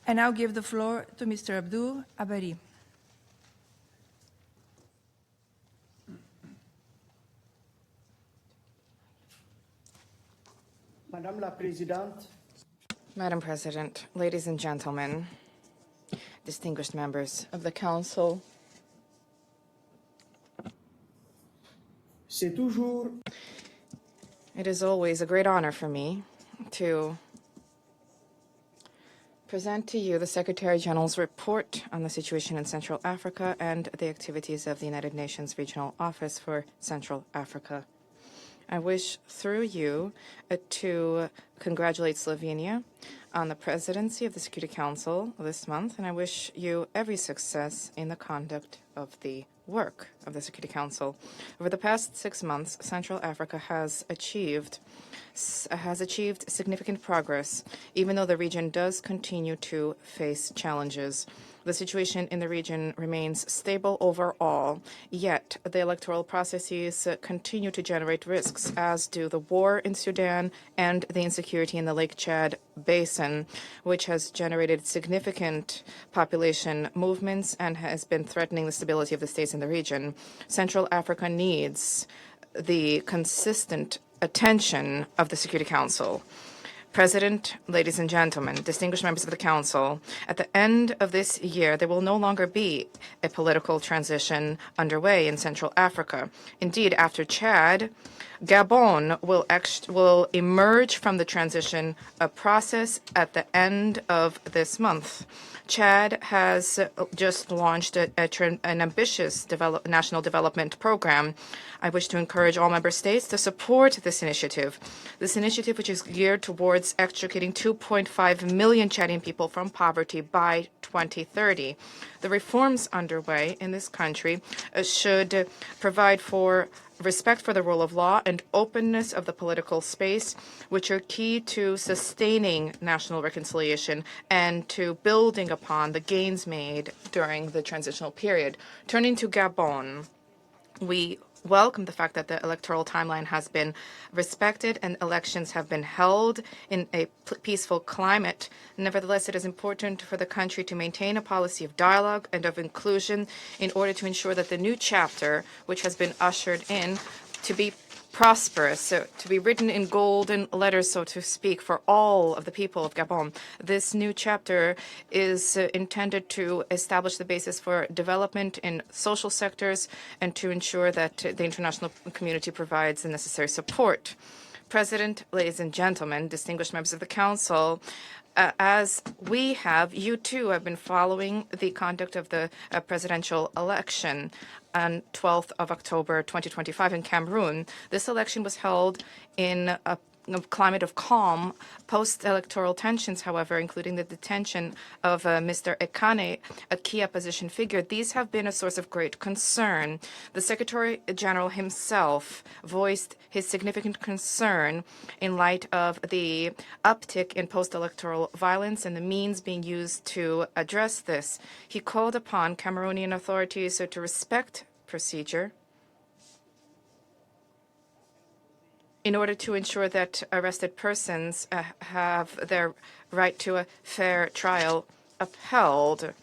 I now give the floor to Mr. Abdou Abarry. Madam President, ladies and gentlemen, distinguished members of the Council, it is always a great honor for me to present to you the Secretary General's report on the situation in Central Africa and the activities of the United Nations Regional Office for Central Africa. I wish, through you, to congratulate Slovenia on the presidency of the Security Council this month, and I wish you every success in the conduct of the work of the Security Council. Over the past 6 months, Central Africa has achieved significant progress, even though the region does continue to face challenges. The situation in the region remains stable overall, yet the electoral processes continue to generate risks, as do the war in Sudan and the insecurity in the Lake Chad basin, which has generated significant population movements and has been threatening the stability of the states in the region. Central Africa needs the consistent attention of the Security Council. President, ladies and gentlemen, distinguished members of the Council, at the end of this year, there will no longer be a political transition underway in Central Africa. Indeed, after Chad, Gabon will emerge from the transition process at the end of this month. Chad has just launched an ambitious national development program. I wish to encourage all member states to support this initiative. This initiative, which is geared towards extricating 2.5 million Chadian people from poverty by 2030. The reforms underway in this country should provide for respect for the rule of law and openness of the political space, which are key to sustaining national reconciliation and to building upon the gains made during the transitional period. Turning to Gabon, we welcome the fact that the electoral timeline has been respected and elections have been held in a peaceful climate. Nevertheless, it is important for the country to maintain a policy of dialogue and of inclusion in order to ensure that the new chapter, which has been ushered in, to be prosperous, so to be written in golden letters, so to speak, for all of the people of Gabon. This new chapter is intended to establish the basis for development in social sectors and to ensure that the international community provides the necessary support. President, ladies and gentlemen, distinguished members of the Council, as we have, you too have been following the conduct of the presidential election on 12th of October 2025 in Cameroon. This election was held in a climate of calm. Post-electoral tensions, however, including the detention of Mr. Ekane, a key opposition figure, these have been a source of great concern. The Secretary General himself voiced his significant concern in light of the uptick in post-electoral violence and the means being used to address this. He called upon Cameroonian authorities to respect procedure in order to ensure that arrested persons have their right to a fair trial upheld.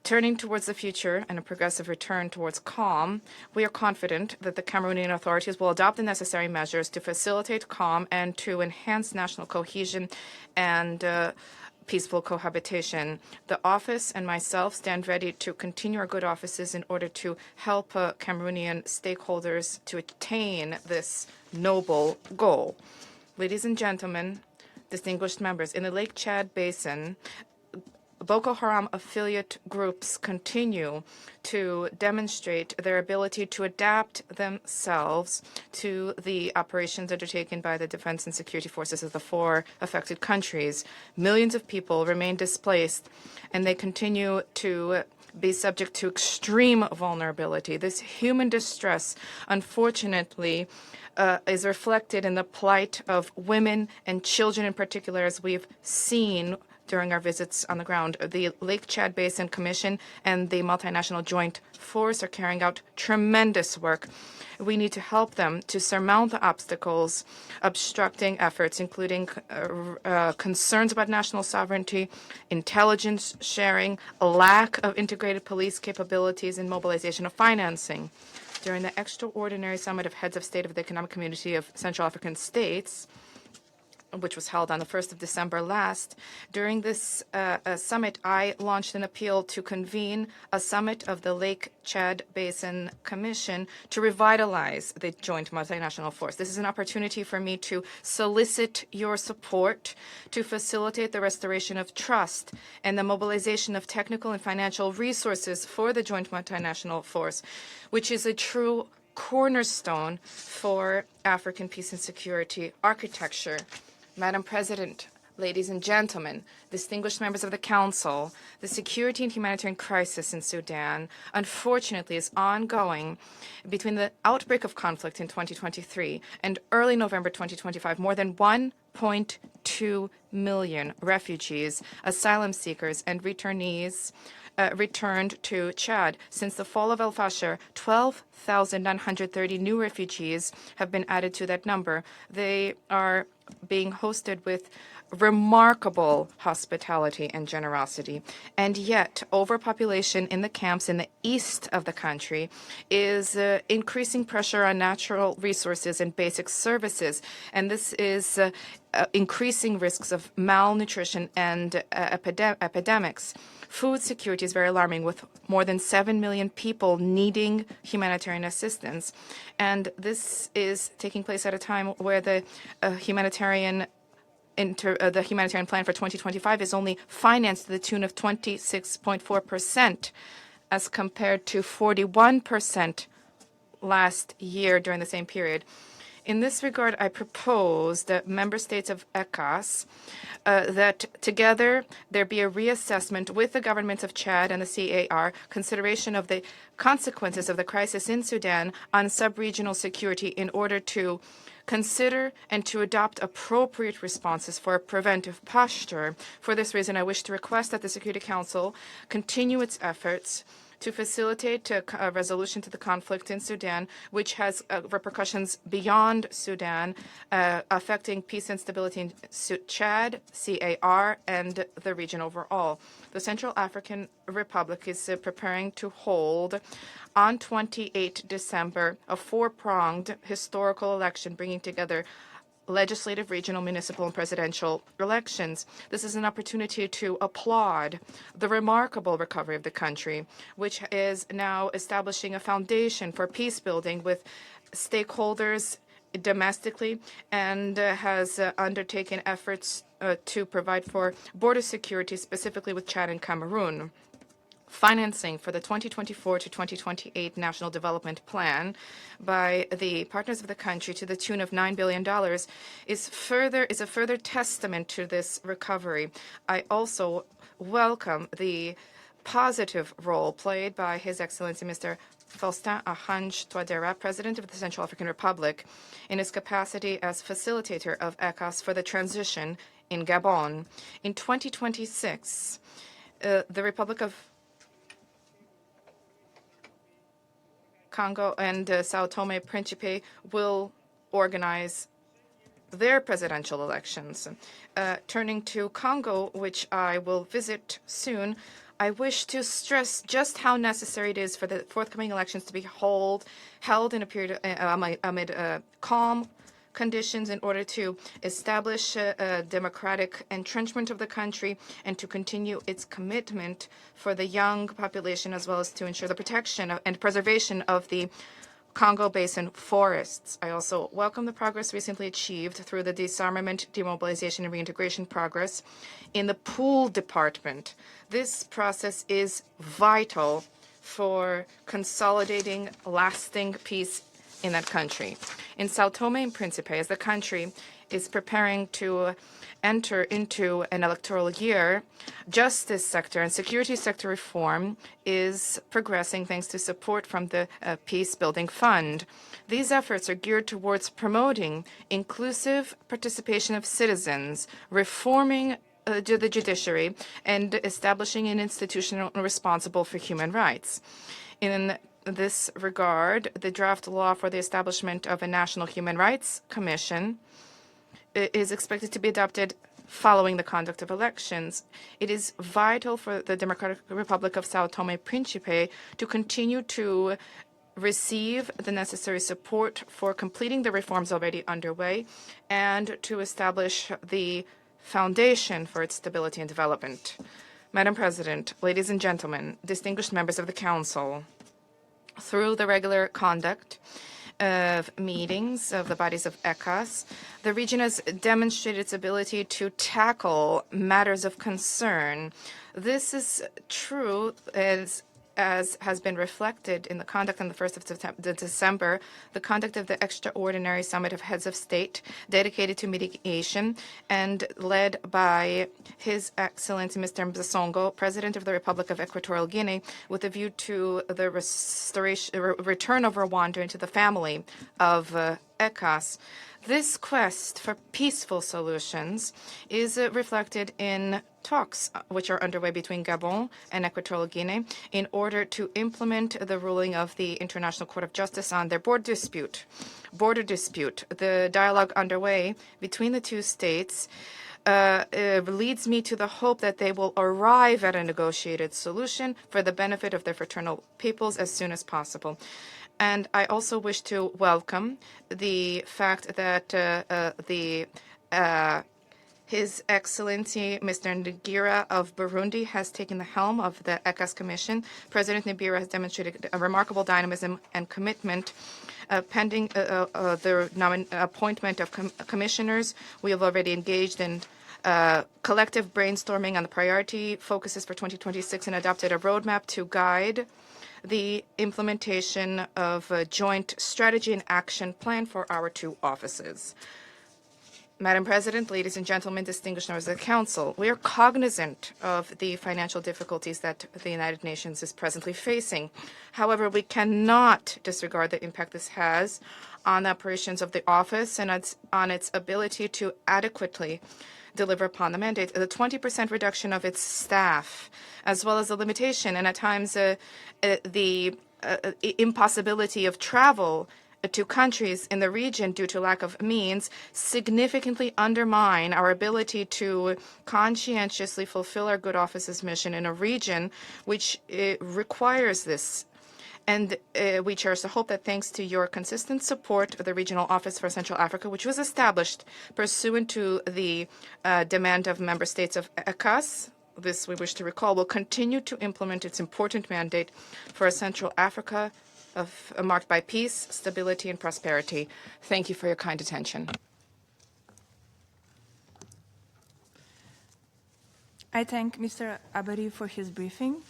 Turning towards the future and a progressive return towards calm, we are confident that the Cameroonian authorities will adopt the necessary measures to facilitate calm and to enhance national cohesion and peaceful cohabitation. The office and myself stand ready to continue our good offices in order to help Cameroonian stakeholders to attain this noble goal. Ladies and gentlemen, distinguished members, in the Lake Chad basin, Boko Haram affiliate groups continue to demonstrate their ability to adapt themselves to the operations undertaken by the defense and security forces of the 4 affected countries. Millions of people remain displaced, and they continue to be subject to extreme vulnerability. This human distress, unfortunately, is reflected in the plight of women and children in particular, as we've seen during our visits on the ground. The Lake Chad Basin Commission and the Multinational Joint Force are carrying out tremendous work. We need to help them to surmount the obstacles obstructing efforts, including concerns about national sovereignty, intelligence sharing, a lack of integrated police capabilities, and mobilization of financing. During the extraordinary summit of heads of state of the Economic Community of Central African States, which was held on the 1st of December last. During this summit, I launched an appeal to convene a summit of the Lake Chad Basin Commission to revitalize the joint multinational force. This is an opportunity for me to solicit your support to facilitate the restoration of trust and the mobilization of technical and financial resources for the joint multinational force, which is a true cornerstone for African peace and security architecture. Madam President, ladies and gentlemen, distinguished members of the Council, the security and humanitarian crisis in Sudan, unfortunately, is ongoing. Between the outbreak of conflict in 2023 and early November 2025, more than 1.2 million refugees, asylum seekers, and returnees returned to Chad. Since the fall of El Fasher, 12,930 new refugees have been added to that number. They are being hosted with remarkable hospitality and generosity. And yet, overpopulation in the camps in the east of the country is increasing pressure on natural resources and basic services. And this is increasing risks of malnutrition and epidemics. Food security is very alarming, with more than 7 million people needing humanitarian assistance. And this is taking place at a time where the humanitarian plan for 2025 is only financed to the tune of 26.4%, as compared to 41% last year during the same period. In this regard, I propose that member states of ECOWAS that together there be a reassessment with the governments of Chad and the CAR, consideration of the consequences of the crisis in Sudan on sub-regional security in order to consider and to adopt appropriate responses for a preventive posture. For this reason, I wish to request that the Security Council continue its efforts to facilitate a resolution to the conflict in Sudan, which has repercussions beyond Sudan, affecting peace and stability in Chad, CAR, and the region overall. The Central African Republic is preparing to hold on 28 December a four-pronged historical election, bringing together legislative, regional, municipal, and presidential elections. This is an opportunity to applaud the remarkable recovery of the country, which is now establishing a foundation for peace building with stakeholders domestically, and has undertaken efforts to provide for border security, specifically with Chad and Cameroon. Financing for the 2024 to 2028 National Development Plan by the partners of the country to the tune of $9 billion is a further testament to this recovery. I also welcome the positive role played by His Excellency Mr. Faustin Archange Touadéra, President of the Central African Republic, in his capacity as facilitator of ECOWAS for the transition in Gabon. In 2026, the Republic of Congo and Sao Tome and Principe will organize their presidential elections. Turning to Congo, which I will visit soon, I wish to stress just how necessary it is for the forthcoming elections to be held in a period amid calm conditions in order to establish a democratic entrenchment of the country and to continue its commitment for the young population, as well as to ensure the protection and preservation of the Congo Basin forests. I also welcome the progress recently achieved through the disarmament, demobilization, and reintegration progress in the pool department. This process is vital for consolidating lasting peace in that country. In Sao Tome and Principe, as the country is preparing to enter into an electoral year, justice sector and security sector reform is progressing thanks to support from the Peace Building Fund. These efforts are geared towards promoting inclusive participation of citizens, reforming the judiciary and establishing an institution responsible for human rights. In this regard, the draft law for the establishment of a National Human Rights Commission is expected to be adopted following the conduct of elections. It is vital for the Democratic Republic of Sao Tome and Principe to continue to receive the necessary support for completing the reforms already underway and to establish the foundation for its stability and development. Madam President, ladies and gentlemen, distinguished members of the Council, through the regular conduct of meetings of the bodies of ECOWAS, the region has demonstrated its ability to tackle matters of concern. This is true as has been reflected in the conduct on the 1st of December, the conduct of the extraordinary summit of heads of state dedicated to mediation and led by His Excellency Mr. Mzasongo, President of the Republic of Equatorial Guinea, with a view to the return of Rwanda into the family of ECOWAS. This quest for peaceful solutions is reflected in talks which are underway between Gabon and Equatorial Guinea in order to implement the ruling of the International Court of Justice on their border dispute. The dialogue underway between the two states leads me to the hope that they will arrive at a negotiated solution for the benefit of their fraternal peoples as soon as possible. And I also wish to welcome the fact that His Excellency Mr. Ngira of Burundi has taken the helm of the ECOWAS Commission. President Ngira has demonstrated a remarkable dynamism and commitment. Pending the appointment of commissioners, we have already engaged in collective brainstorming on the priority focuses for 2026 and adopted a roadmap to guide the implementation of a joint strategy and action plan for our two offices. Madam President, ladies and gentlemen, distinguished members of the Council, we are cognizant of the financial difficulties that the United Nations is presently facing. However, we cannot disregard the impact this has on the operations of the office and on its ability to adequately deliver upon the mandate. The 20% reduction of its staff, as well as the limitation and at times the impossibility of travel to countries in the region due to lack of means, significantly undermine our ability to conscientiously fulfill our good office's mission in a region which requires this. And we cherish the hope that thanks to your consistent support of the Regional Office for Central Africa, which was established pursuant to the demand of member states of ECOWAS, this we wish to recall, will continue to implement its important mandate for a Central Africa marked by peace, stability, and prosperity. Thank you for your kind attention. I thank Mr. Abarry for his briefing.